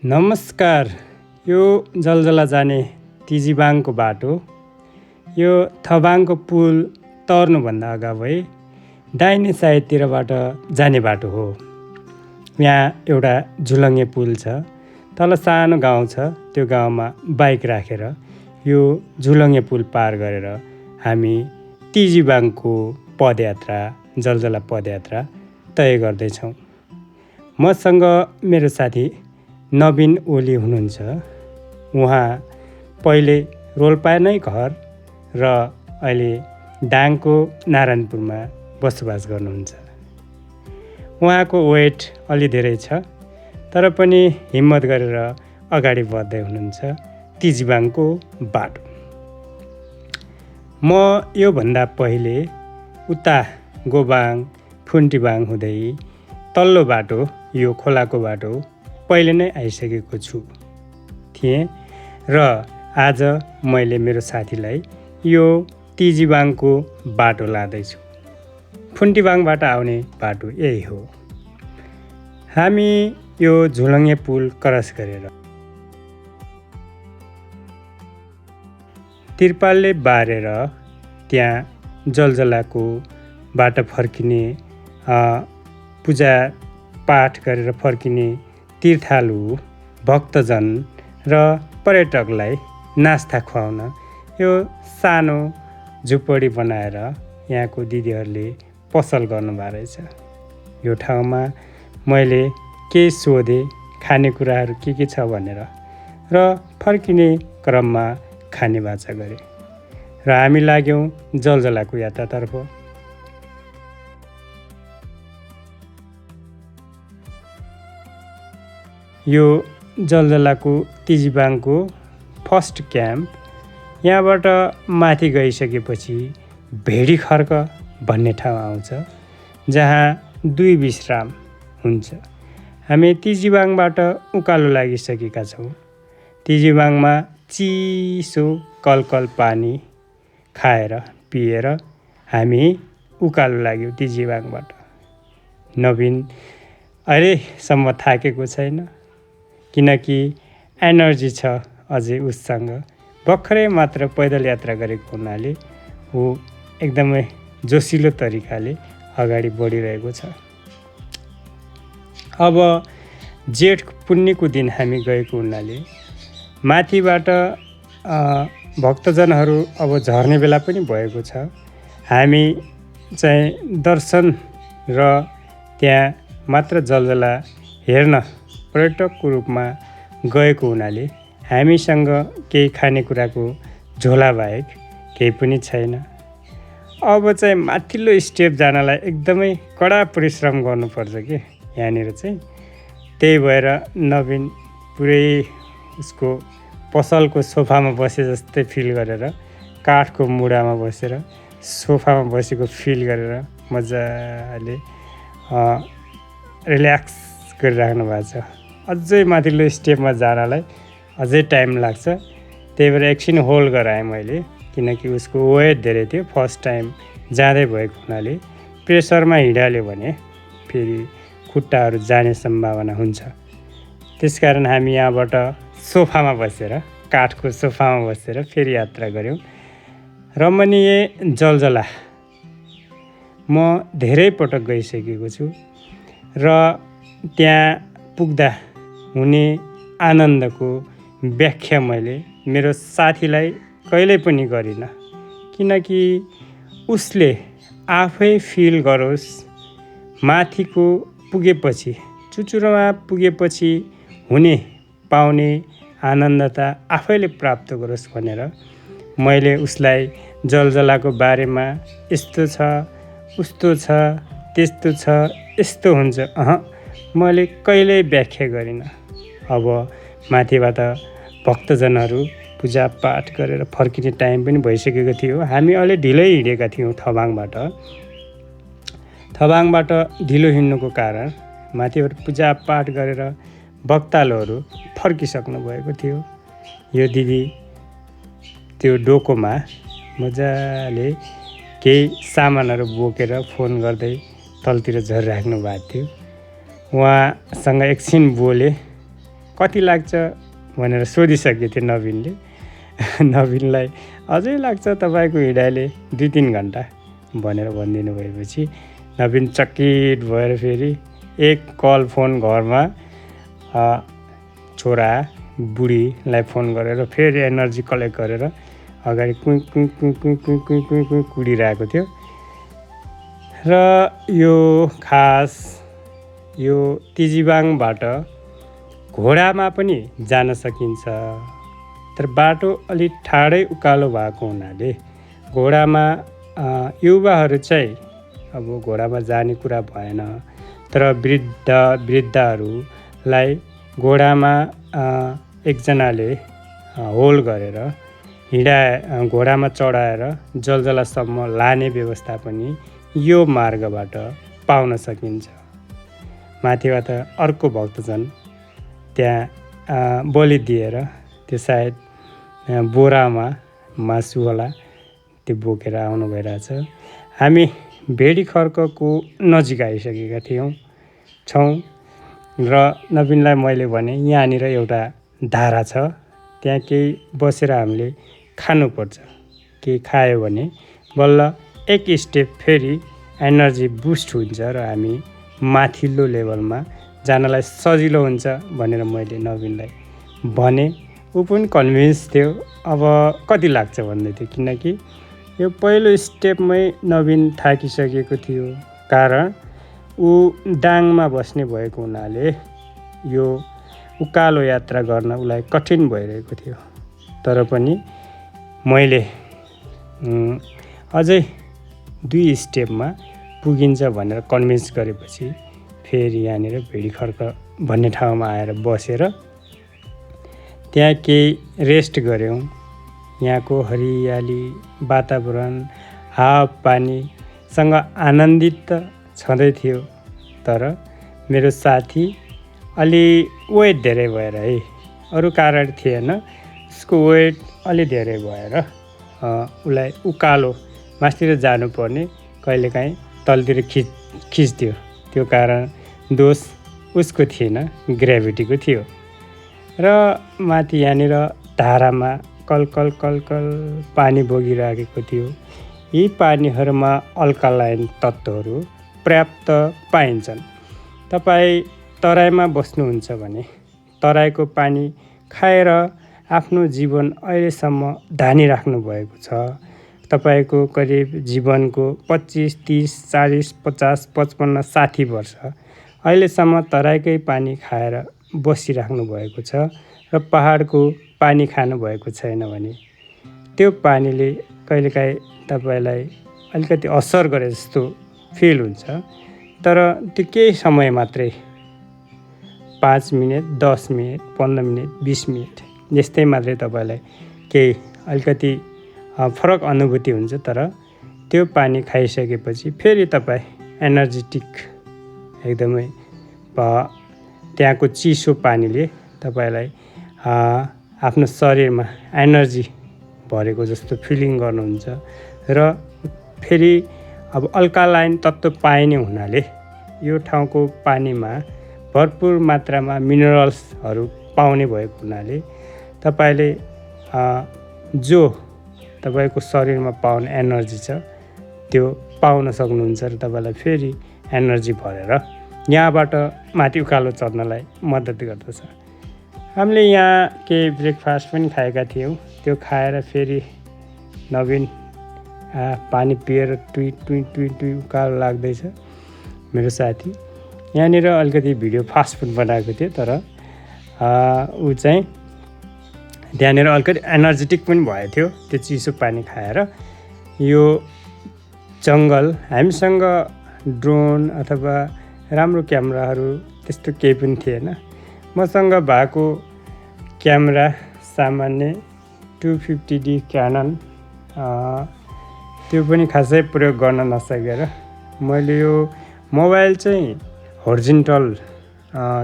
नमस्कार। यो जलजला जाने तिजीबाङको बाटो, यो थबाङको पुल तर्नुभन्दा अगावै दाहिने साइडतिरबाट जाने बाटो हो। यहाँ एउटा झुलङ्गे पुल छ, तल सानो गाउँ छ। त्यो गाउँमा बाइक राखेर यो झुलङ्गे पुल पार गरेर हामी तिजीबाङको पदयात्रा, जलजला पदयात्रा तय गर्दैछौँ। मसँग मेरो साथी नवीन ओली हुनुहुन्छ। उहाँ पहिले रोल्पा नै घर र अहिले दाङको नारायणपुरमा बसोबास गर्नुहुन्छ। उहाँको वेट अलि धेरै छ, तर पनि हिम्मत गरेर अगाडि बढ्दै हुनुहुन्छ तिजीबाङको बाटो। म योभन्दा पहिले उता गोबाङ, फुन्टीबाङ हुँदै तल्लो बाटो, यो खोलाको बाटो पहिले नै आइसकेको थिएँ र आज मैले मेरो साथीलाई यो तिजीबाङको बाटो लाँदैछु। फुन्टीबाङबाट आउने बाटो यही हो। हामी यो झुलङ्गे पुल क्रस गरेर तिरपालले बारेर त्यहाँ जलजलाको बाट फर्किने, पूजा पाठ गरेर फर्किने तीर्थालु, भक्तजन र पर्यटकलाई नास्ता खुवाउन यो सानो झुपडी बनाएर यहाँको दिदीहरूले पसल गर्नुभएको रहेछ। यो ठाउँमा मैले केही सोधेँ, खानेकुराहरू के छ भनेर, र फर्किने क्रममा खाने बाचा गरेँ र हामी लाग्यौँ जलजलाको यात्रातर्फ। यो जलजलाको तिजीबाङको फर्स्ट क्याम्प। यहाँबाट माथि गइसकेपछि भेडी खर्क भन्ने ठाउँ आउँछ, जहाँ 2 विश्राम हुन्छ। हामी तिजीबाङबाट उकालो लागिसकेका छौँ। तिजीबाङमा चिसो कलकल पानी खाएर पिएर हामी उकालो लाग्यौँ तिजीबाङबाट। नवीन अहिलेसम्म थाकेको छैन, किनकि एनर्जी छ अझै उससँग। भर्खरै मात्र पैदल यात्रा गरेको हुनाले ऊ एकदमै जोसिलो तरिकाले अगाडि बढिरहेको छ। अब जेठ पुन्नीको दिन हामी गएको हुनाले माथिबाट भक्तजनहरू अब झर्ने बेला पनि भएको छ। हामी चाहिँ दर्शन र त्यहाँ मात्र जलजला हेर्न पर्यटकको रूपमा गएको हुनाले हामीसँग केही खानेकुराको झोला बाहेक केही पनि छैन। अब चाहिँ माथिल्लो स्टेप जानलाई एकदमै कडा परिश्रम गर्नुपर्छ कि यहाँनिर चाहिँ। त्यही भएर नवीन पुरै उसको पसलको सोफामा बसे जस्तै फिल गरेर, काठको मुढामा बसेर सोफामा बसेको फिल गरेर मजाले रिल्याक्स गरिराख्नु भएको छ। अझै माथिल्लो स्टेपमा जानलाई अझै टाइम लाग्छ। त्यही भएर एकछिन होल्ड गराएँ मैले, किनकि उसको वेट धेरै थियो। फर्स्ट टाइम जाँदै भएको हुनाले प्रेसरमा हिँडाल्यो भने फेरि खुट्टाहरू जाने सम्भावना हुन्छ। त्यसकारण हामी यहाँबाट सोफामा बसेर, काठको सोफामा बसेर फेरि यात्रा गऱ्यौँ। रमणीय जलजला म धेरै पटक गइसकेको छु र त्यहाँ पुग्दा हुने आनन्दको व्याख्या मैले मेरो साथीलाई कहिल्यै पनि गरिनँ, किनकि उसले आफै फिल गरोस्, माथिको पुगेपछि, चुचुरोमा पुगेपछि हुने पाउने आनन्दता आफैले प्राप्त गरोस् भनेर मैले उसलाई जलजलाको बारेमा यस्तो छ, उस्तो छ, त्यस्तो छ, यस्तो हुन्छ मैले कहिल्यै व्याख्या गरिनँ। अब माथिबाट भक्तजनहरू पूजापाठ गरेर फर्किने टाइम पनि भइसकेको थियो। हामी अलि ढिलै हिँडेका थियौँ थबाङबाट ढिलो हिँड्नुको कारण माथिबाट पूजापाठ गरेर भक्तालुहरू फर्किसक्नु भएको थियो। यो दिदी त्यो डोकोमा मजाले केही सामानहरू बोकेर फोन गर्दै तलतिर झरिराख्नु भएको थियो। उहाँसँग एकछिन बोले, कति लाग्छ भनेर सोधिसकेको थियो नवीनले। नवीनलाई अझै लाग्छ तपाईँको हिँडाइले 2-3 घन्टा भनेर भनिदिनु भएपछि नवीन चकित भएर फेरि एक कल फोन घरमा छोरा बुढीलाई फोन गरेर फेरि एनर्जी कलेक्ट गरेर अगाडि कुइ कुइ कुइ कुइ कुइ कुइ कुइ कुइ कुडिरहेको थियो। र यो खास यो तिजिबाङबाट घोडामा पनि जान सकिन्छ, तर बाटो अलिक ठाडै उकालो भएको हुनाले घोडामा युवाहरू चाहिँ अब घोडामा जाने कुरा भएन। तर वृद्धहरूलाई घोडामा एकजनाले होल गरेर घोडामा चढाएर जलजलासम्म लाने व्यवस्था पनि यो मार्गबाट पाउन सकिन्छ। माथिबाट अर्को भक्तजन त्यहाँ बलि दिएर त्यो सायद बोरामा मासु होला त्यो बोकेर आउनु भइरहेछ। हामी भेडी खर्कको नजिक आइसकेका छौँ र नवीनलाई मैले भने यहाँनिर एउटा धारा छ, त्यहाँ केही बसेर हामीले खानुपर्छ। केही खायो भने बल्ल एक स्टेप फेरि एनर्जी बुस्ट हुन्छ र हामी माथिल्लो लेभलमा जानलाई सजिलो हुन्छ भनेर मैले नवीनलाई भने। ऊ पनि कन्भिन्स थियो। अब कति लाग्छ भन्दै थियो, किनकि यो पहिलो स्टेपमै नवीन थाकिसकेको थियो। कारण ऊ डाङमा बस्ने भएको हुनाले यो उकालो यात्रा गर्न उसलाई कठिन भइरहेको थियो। तर पनि मैले अझै 2 स्टेपमा पुगिन्छ भनेर कन्भिन्स गरेपछि फेरि यहाँनिर भेडी खर्क भन्ने ठाउँमा आएर बसेर त्यहाँ केही रेस्ट गऱ्यौँ। यहाँको हरियाली वातावरण हावापानीसँग आनन्दित छँदै थियो। तर मेरो साथी अलि वेट धेरै भएर है, अरू कारण थिएन, उसको वेट अलि धेरै भएर उसलाई उकालो मास्तिर जानुपर्ने कहिलेकाहीँ तलतिर खिच्थ्यो। त्यो कारण दोष उसको थिएन, ग्रेभिटीको थियो। र माथि यहाँनिर धारामा कलकल कलकल पानी बगिरहेको थियो। यी पानीहरूमा अल्कालाइन तत्त्वहरू पर्याप्त पाइन्छन्। तपाईँ तराईमा बस्नुहुन्छ भने तराईको पानी खाएर आफ्नो जीवन अहिलेसम्म धानिराख्नु भएको छ। तपाईँको करिब जीवनको 25, 30, 40, 50, 55, 60 वर्ष अहिलेसम्म तराईकै पानी खाएर बसिराख्नु भएको छ र पहाडको पानी खानुभएको छैन भने त्यो पानीले कहिलेकाहीँ तपाईँलाई अलिकति असर गरे जस्तो फिल हुन्छ। तर त्यो केही समय मात्रै, 5 मिनट, 10 मिनट, 15 मिनट, 20 मिनट यस्तै मात्रै तपाईँलाई केही अलिकति फरक अनुभूति हुन्छ। तर त्यो पानी खाइसकेपछि फेरि तपाईँ एनर्जेटिक एकदमै त्यहाँको चिसो पानीले तपाईँलाई आफ्नो शरीरमा एनर्जी भरेको जस्तो फिलिङ गर्नुहुन्छ। र फेरि अब अल्कालाइन तत्त्व पाइने हुनाले यो ठाउँको पानीमा भरपुर मात्रामा मिनरल्सहरू पाउने भएको हुनाले तपाईँले जो तपाईँको शरीरमा पाउने एनर्जी छ त्यो पाउन सक्नुहुन्छ र तपाईँलाई फेरि एनर्जी भरेर यहाँबाट माथि उकालो चढ्नलाई मद्दत गर्दछ। हामीले यहाँ केही ब्रेकफास्ट पनि खाएका थियौँ। त्यो खाएर फेरि नवीन पानी पिएर टुई टुई टुई टुई उकालो लाग्दैछ। मेरो साथी यहाँनिर अलिकति भिडियो फास्ट फुड बनाएको थियो, तर ऊ चाहिँ त्यहाँनिर अलिकति एनर्जेटिक पनि भएको थियो त्यो चिसो पानी खाएर। यो जङ्गल, हामीसँग ड्रोन अथवा राम्रो क्यामेराहरू त्यस्तो केही पनि थिएन। मसँग भएको क्यामेरा सामान्य 250D क्यानन, त्यो पनि खासै प्रयोग गर्न नसकेर मैले यो मोबाइल चाहिँ होरिजेन्टल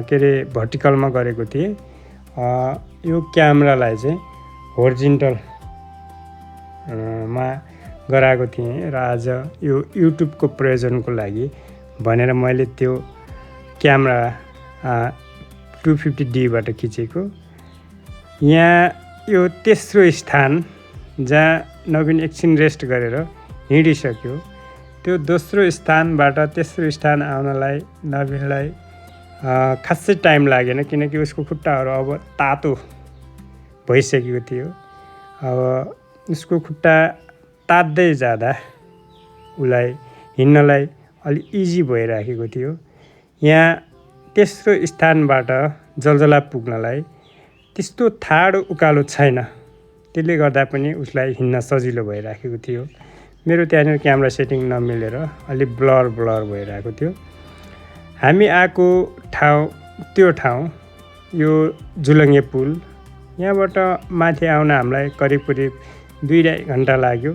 के अरे भर्टिकलमा गरेको थिएँ। यो क्यामेरालाई चाहिँ होरिजेन्टल मा गराएको थिएँ र आज यो युट्युबको प्रयोजनको लागि भनेर मैले त्यो क्यामेरा 250D बाट खिचेको। यहाँ यो तेस्रो स्थान जहाँ नवीन एकछिन रेस्ट गरेर हिँडिसक्यो, त्यो दोस्रो स्थानबाट तेस्रो स्थान आउनलाई नवीनलाई खासै टाइम लागेन, किनकि उसको खुट्टाहरू अब तातो भइसकेको थियो। अब उसको खुट्टा तात्दै जाँदा उसलाई हिँड्नलाई अलि इजी भइराखेको थियो। यहाँ तेस्रो स्थानबाट जलजला पुग्नलाई त्यस्तो ठाडो उकालो छैन, त्यसले गर्दा पनि उसलाई हिँड्न सजिलो भइराखेको थियो। मेरो त्यहाँनिर क्यामेरा सेटिङ नमिलेर अलि ब्लर भइरहेको थियो। हामी आएको त्यो ठाउँ यो जुलङ्गे पुल, यहाँबाट माथि आउन हामीलाई करिब 2-2.5 घन्टा लाग्यो।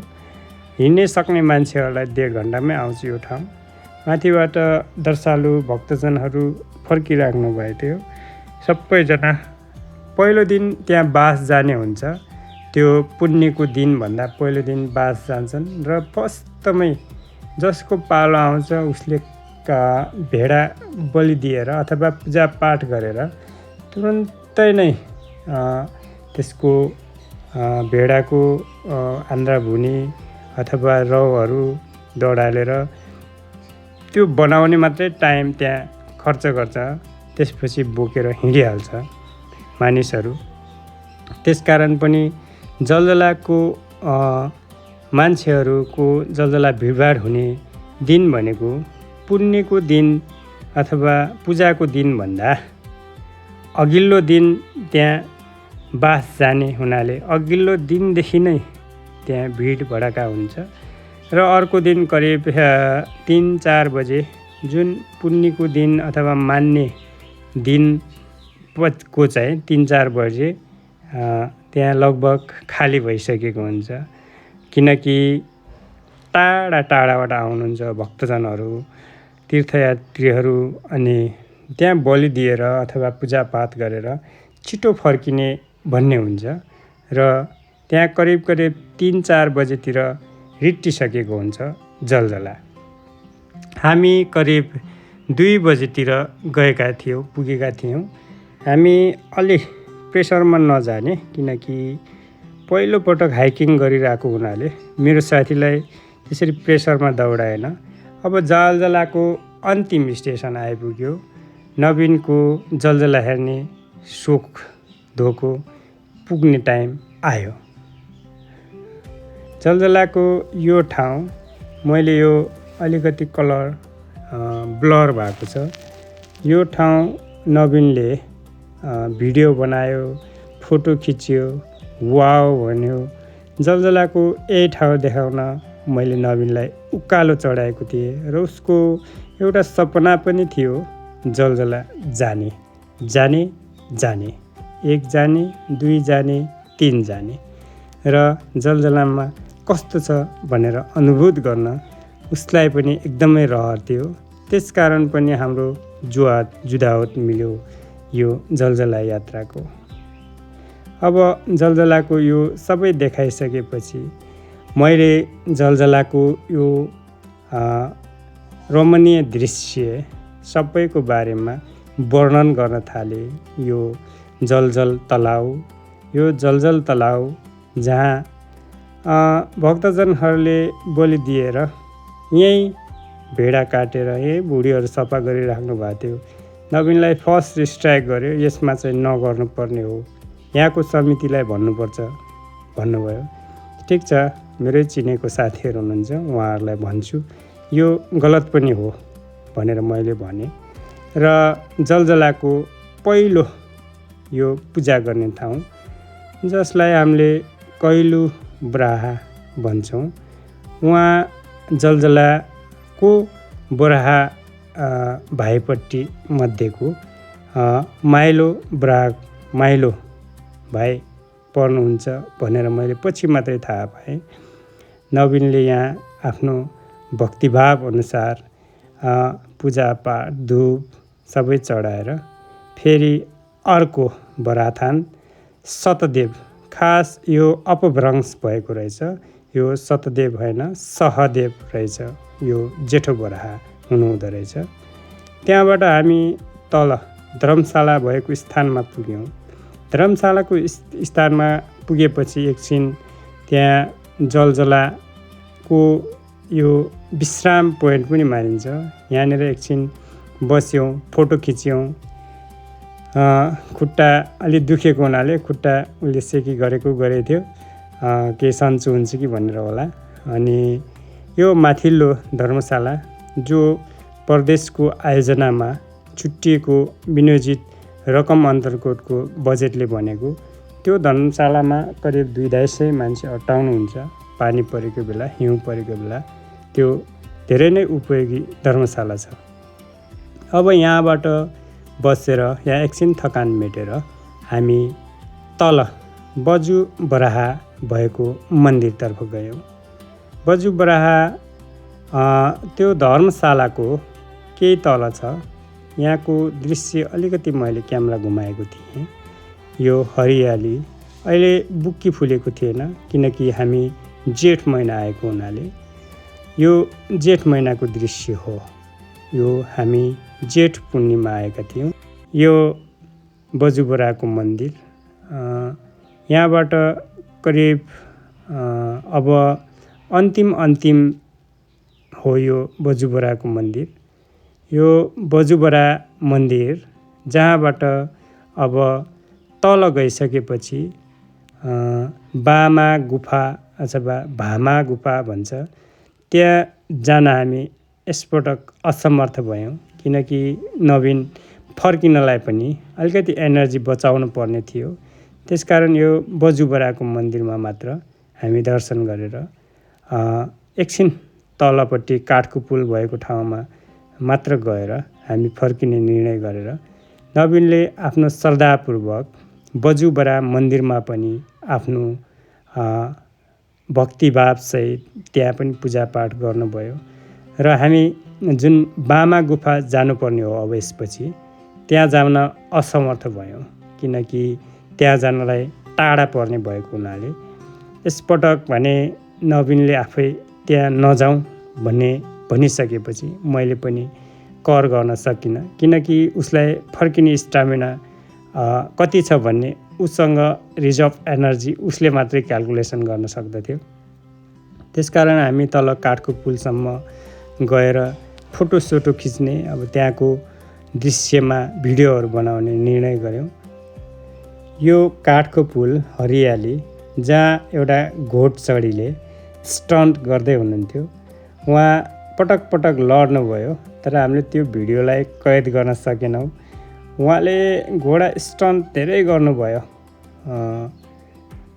हिँड्नै सक्ने मान्छेहरूलाई 1.5 घन्टामै आउँछ यो ठाउँ। माथिबाट दर्शालु भक्तजनहरू फर्किराख्नु भएको थियो। सबैजना पहिलो दिन त्यहाँ बास जाने हुन्छ, त्यो पुण्यको दिनभन्दा पहिलो दिन बास जान्छन् र फर्स्टमै जसको पालो आउँछ उसले भेडा बलि दिएर अथवा पूजापाठ गरेर तुरुन्तै नै त्यसको भेडाको आन्द्रा भुनी अथवा रौहरू दडालेर त्यो बनाउने मात्रै टाइम त्यहाँ खर्च गर्छ, त्यसपछि बोकेर हिँडिहाल्छ मानिसहरू। त्यसकारण पनि जलजलाको मान्छेहरूको जलजला भिडभाड हुने दिन भनेको पुण्यको दिन अथवा पूजाको दिनभन्दा अघिल्लो दिन त्यहाँ बास जाने हुनाले अघिल्लो दिनदेखि नै त्यहाँ भिड भडका हुन्छ र अर्को दिन करिब 3-4 बजे जुन पुण्यको दिन अथवा मान्ने दिन को चाहिँ 3-4 बजे त्यहाँ लगभग खाली भइसकेको हुन्छ, किनकि टाढाबाट आउनुहुन्छ भक्तजनहरू, तीर्थयात्रीहरू, अनि त्यहाँ बलि दिएर अथवा पूजापाठ गरेर छिटो फर्किने भन्ने हुन्छ र त्यहाँ करिब 3-4 बजेतिर रिट्टिसकेको हुन्छ जलजला। हामी करिब 2 बजेतिर पुगेका थियौँ। हामी अलि प्रेसरमा नजाने, किनकि पहिलोपटक हाइकिङ गरिरहेको हुनाले मेरो साथीलाई त्यसरी प्रेसरमा दौडाएन। अब जलजलाको अन्तिम स्टेसन आइपुग्यो। नवीनको जलजला हेर्ने सोख धोको पुग्ने टाइम आयो। जलजलाको यो ठाउँ मैले यो अलिकति कलर ब्लर भएको छ। यो ठाउँ नवीनले भिडियो बनायो, फोटो खिच्यो, वाउ भन्यो। जलजलाको यही ठाउँ देखाउन मैले नवीनलाई उकालो चढाएको थिएँ र उसको एउटा सपना पनि थियो जलजला जाने। 1 जाने, 2 जाने, 3 जाने र जलजलामा कस्तो छ भनेर अनुभूत गर्न उसलाई पनि एकदमै रहर थियो। त्यसकारण पनि हाम्रो जुदावत मिल्यो यो जलजला यात्राको। अब जलजलाको यो सबै देखाइसकेपछि मैले जलजलाको यो रमणीय दृश्य सबैको बारेमा वर्णन गर्न थालेँ। यो जलजल तलाउ जहाँ भक्तजनहरूले बलि दिएर यहीँ भेडा काटेर यहीँ भुँडीहरू सफा गरिराख्नु भएको थियो। नवीनलाई फर्स्ट स्ट्राइक गर्यो, यसमा चाहिँ नगर्नुपर्ने हो, यहाँको समितिलाई भन्नुपर्छ भन्नुभयो। ठिक छ, मेरै चिनेको साथीहरू हुनुहुन्छ, उहाँहरूलाई भन्छु यो गलत पनि हो भनेर मैले भने र जलजलाको पहिलो यो पूजा गर्ने ठाउँ जसलाई हामीले कैलु बराहा भन्छौँ, उहाँ जलजलाको बराहा भाइपट्टि मध्येको माइलो भाइ पर्नुहुन्छ भनेर मैले पछि मात्रै थाहा पाएँ। नवीनले यहाँ आफ्नो भक्तिभाव अनुसार पूजापाठ धूप सबै चढाएर फेरि अर्को बराथान सतदेव, खास यो अपभ्रंश भएको रहेछ, यो सतदेव होइन सहदेव रहेछ, यो जेठो बराहा हुनुहुँदो रहेछ। त्यहाँबाट हामी तल धर्मशाला भएको स्थानमा पुग्यौँ। धर्मशालाको स्थानमा पुगेपछि एकछिन त्यहाँ जलजलाको यो विश्राम पोइन्ट पनि मानिन्छ। यहाँनिर एकछिन बस्यौँ, फोटो खिच्यौँ। खुट्टा अलि दुखेको हुनाले खुट्टा उसले सेकी गरेको थियो, केही सन्चो हुन्छ कि भनेर होला। अनि यो माथिल्लो धर्मशाला जो प्रदेशको आयोजनामा छुट्टिएको विनियोजित रकम अन्तर्गतको बजेटले बनेको, त्यो धर्मशालामा करिब 250 मान्छे अटाउनुहुन्छ। पानी परेको बेला, हिउँ परेको बेला त्यो धेरै नै उपयोगी धर्मशाला छ। अब यहाँबाट बसेर यहाँ एकछिन थकान मेटेर हामी तल बजु बराहा भएको मन्दिरतर्फ गयौँ। बजु बराहा त्यो धर्मशालाको केही तल छ। यहाँको दृश्य अलिकति मैले क्यामेरा घुमाएको थिएँ। यो हरियाली अहिले बुक्की फुलेको थिएन, किनकि हामी जेठ महिना आएको हुनाले। यो जेठ महिनाको दृश्य हो। यो हामी जेठ पूर्णिमा आएका थियौँ। यो बजु बराहाको मन्दिर यहाँबाट करिब अब अन्तिम हो यो बजु बराहाको मन्दिर। यो बजु बराहा मन्दिर जहाँबाट अब तल गइसकेपछि बामा गुफा अथवा भामा गुफा भन्छ, त्यहाँ जान हामी यसपटक असमर्थ भयौँ, किनकि नवीन फर्किनलाई पनि अलिकति एनर्जी बचाउनु पर्ने थियो। त्यसकारण यो बजु बराहाको मन्दिरमा मात्र हामी दर्शन गरेर एकछिन तलपट्टि काठको पुल भएको ठाउँमा मात्र गएर हामी फर्किने निर्णय गरेर नवीनले आफ्नो श्रद्धापूर्वक बजु बराहा मन्दिरमा पनि आफ्नो भक्तिभावसहित त्यहाँ पनि पूजापाठ गर्नुभयो। र हामी जुन बामा गुफा जानुपर्ने हो अब यसपछि, त्यहाँ जान असमर्थ भयौँ, किनकि त्यहाँ जानलाई टाढा पर्ने भएको हुनाले। यसपटक भने नवीनले आफै त्यहाँ नजाउँ भनिसकेपछि मैले पनि कर गर्न सकिनँ, किनकि उसलाई फर्किने स्टामिना कति छ भन्ने उसँग रिजर्भ एनर्जी उसले मात्रै क्यालकुलेसन गर्न सक्दथ्यो। त्यसकारण हामी तल काठको पुलसम्म गएर फोटोसोटो खिच्ने, अब त्यहाँको दृश्यमा भिडियोहरू बनाउने निर्णय गऱ्यौँ। यो काठको पुल हरियाली जहाँ एउटा घोडचढीले स्टन्ट गर्दै हुनुहुन्थ्यो, उहाँ पटक पटक लड्नुभयो, तर हामीले त्यो भिडियोलाई कैद गर्न सकेनौँ। उहाँले घोडा स्टन्ट धेरै गर्नुभयो,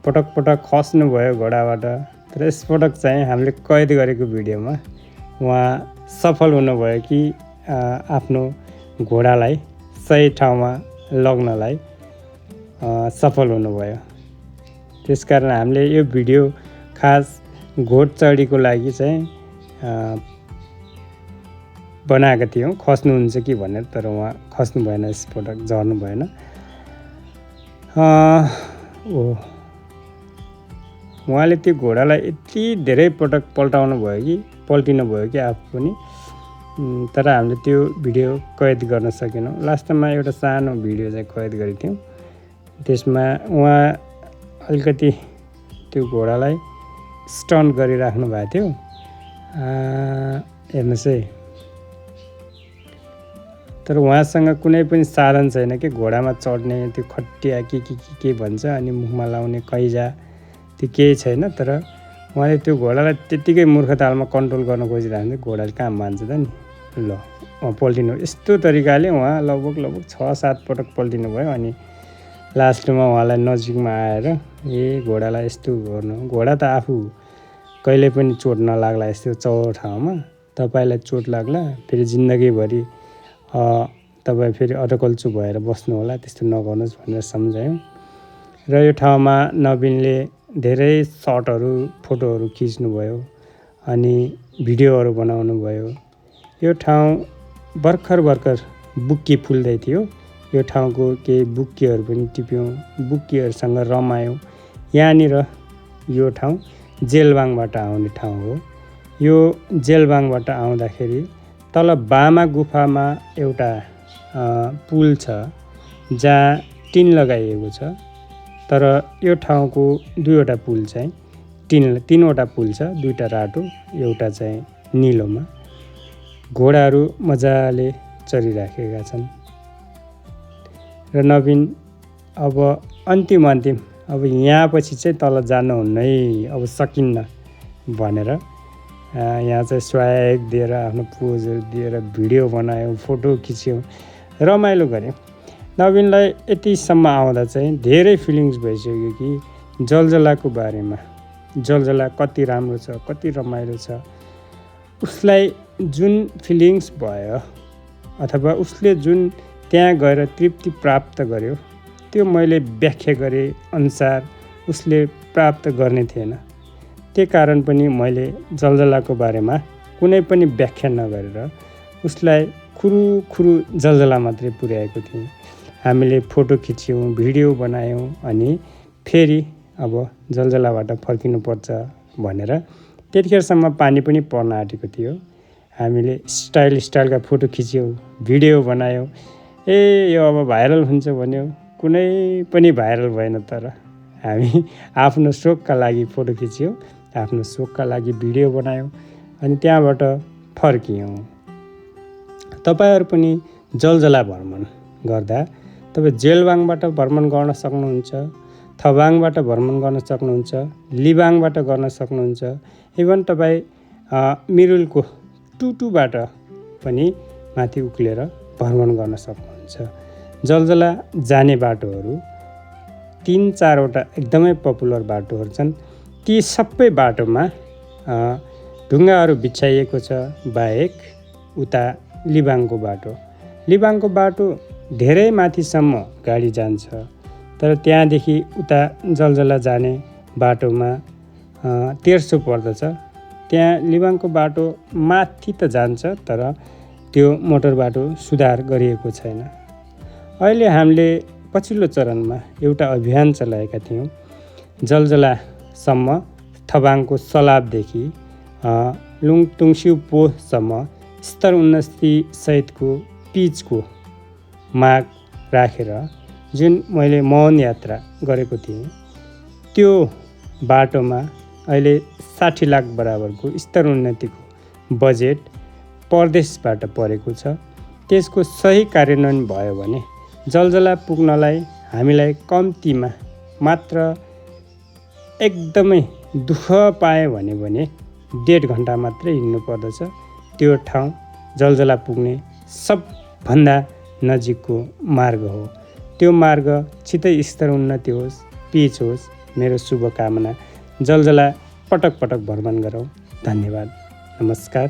पटक पटक खस्नुभयो घोडाबाट, तर यसपटक चाहिँ हामीले कैद गरेको भिडियोमा उहाँ सफल हुनुभयो कि आफ्नो घोडालाई सही ठाउँमा लग्नलाई सफल हुनुभयो। त्यसकारण हामीले यो भिडियो खास घोडचढीको लागि चाहिँ बनाएका थियौँ, खस्नुहुन्छ कि भनेर, तर उहाँ खस्नु भएन, यसपटक झर्नु भएन। उहाँले त्यो घोडालाई यति धेरै पटक पल्टिनु भयो कि आफू पनि, तर हामीले त्यो भिडियो कैद गर्न सकेनौँ। लास्टमा एउटा सानो भिडियो चाहिँ कैद गरेको थियौँ। त्यसमा उहाँ अलिकति त्यो घोडालाई स्टन्ट गरिराख्नु भएको थियो। हेर्नुहोस् है, तर उहाँसँग कुनै पनि साधन छैन कि घोडामा चढ्ने, त्यो खटिया के भन्छ, अनि मुखमा लाउने कैजा, त्यो केही छैन। तर उहाँले त्यो घोडालाई त्यत्तिकै मूर्खतालमा कन्ट्रोल गर्न खोजिरहेको थियो। घोडाले कहाँ मान्छ त नि, ल पल्टिनु, यस्तो तरिकाले उहाँ लगभग 6-7 पटक पल्टिनु भयो। अनि लास्टमा उहाँलाई नजिकमा आएर घोडालाई यस्तो गर्नु, घोडा त आफू कहिले पनि चोट नलाग्ला यस्तो चौडो ठाउँमा, तपाईँलाई चोट लाग्ला, फेरि जिन्दगीभरि तपाईँ फेरि अटकल्चु भएर बस्नु होला, त्यस्तो नगर्नुहोस् भनेर सम्झायौँ। र यो ठाउँमा नवीनले धेरै सर्टहरू, फोटोहरू खिच्नुभयो अनि भिडियोहरू बनाउनु भयो। यो ठाउँ भर्खर बुक्की फुल्दै थियो। यो ठाउँको केही बुक्कीहरू पनि टिप्यौँ, बुक्कीहरूसँग रमायौँ। यहाँनिर यो ठाउँ जेलबाङबाट आउने ठाउँ हो। यो जेलबाङबाट आउँदाखेरि तल बामा गुफामा एउटा पुल छ जहाँ टिन लगाइएको छ, तर यो ठाउँको 2वटा पुल चाहिँ तीनवटा पुल छ, 2टा रातो एउटा चाहिँ निलोमा। घोडाहरू मजाले चरिराखेका छन् र नवीन अब अन्तिम अब यहाँ पछि चाहिँ तल जानुहुन्न है, अब सकिन्न भनेर यहाँ चाहिँ स्वाग दिएर आफ्नो पोजहरू दिएर भिडियो बनायौँ, फोटो खिच्यौँ, रमाइलो गऱ्यौँ। नवीनलाई यतिसम्म आउँदा चाहिँ धेरै फिलिङ्स भइसक्यो कि जलजलाको बारेमा, जलजला कति राम्रो छ, कति रमाइलो छ। उसलाई जुन फिलिङ्स भयो अथवा उसले जुन त्यहाँ गएर तृप्ति प्राप्त गर्यो, त्यो मैले व्याख्या गरे अनुसार उसले प्राप्त गर्ने थिएन। त्यही कारण पनि मैले जलजलाको बारेमा कुनै पनि व्याख्या नगरेर उसलाई खुरुखुरु जलजला मात्रै पुर्याएको थिएँ। हामीले फोटो खिच्यौँ, भिडियो बनायौँ, अनि फेरि अब जलजलाबाट फर्किनुपर्छ भनेर त्यतिखेरसम्म पानी पनि पर्न आँटेको थियो। हामीले स्टाइलका फोटो खिच्यौँ, भिडियो बनायौँ। यो अब भाइरल हुन्छ भन्यो, कुनै पनि भाइरल भएन। तर हामी आफ्नो सोखका लागि फोटो खिच्यौँ, आफ्नो सोखका लागि भिडियो बनायौँ, अनि त्यहाँबाट फर्कियौँ। तपाईँहरू पनि जलजला भ्रमण गर्दा तपाईँ जेलवाङबाट भ्रमण गर्न सक्नुहुन्छ, थबाङबाट भ्रमण गर्न सक्नुहुन्छ, लिबाङबाट गर्न सक्नुहुन्छ, इभन तपाईँ मिरुलको टुटुबाट पनि माथि उक्लेर भ्रमण गर्न सक्नुहुन्छ। जलजला जाने बाटोहरू 3-4वटा एकदमै पपुलर बाटोहरू छन्। ती सबै बाटोमा ढुङ्गाहरू बिछाइएको छ, बाहेक उता लिबाङको बाटो धेरै माथिसम्म गाडी जान्छ, तर त्यहाँदेखि उता जलजला जाने बाटोमा तेर्सो पर्दछ। त्यहाँ लिबाङको बाटो माथि त जान्छ, तर त्यो मोटर बाटो सुधार गरिएको छैन। अहिले हामीले पछिल्लो चरणमा एउटा अभियान चलाएका थियौँ। जलजलासम्म थबाङको सलाबदेखि लुङतुङस्यु पोसम्म स्तर उन्नति सहितको पिचको माग राखेर जुन मैले मौन यात्रा गरेको थिएँ, त्यो बाटोमा अहिले 60 लाख बराबरको स्तर उन्नतिको बजेट प्रदेशबाट परेको छ। त्यसको सही कार्यान्वयन भयो भने जलजला पुग्नलाई हामीलाई कम्तीमा मात्र एकदमै दुःख पाएँ भने 1.5 घन्टा मात्रै हिँड्नु पर्दछ। त्यो ठाउँ जलजला पुग्ने सबभन्दा नजिकको मार्ग हो। त्यो मार्ग छिटै स्तर उन्नति होस्, पिच होस्, मेरो शुभकामना। जलजला पटक पटक भ्रमण गरौँ। धन्यवाद, नमस्कार।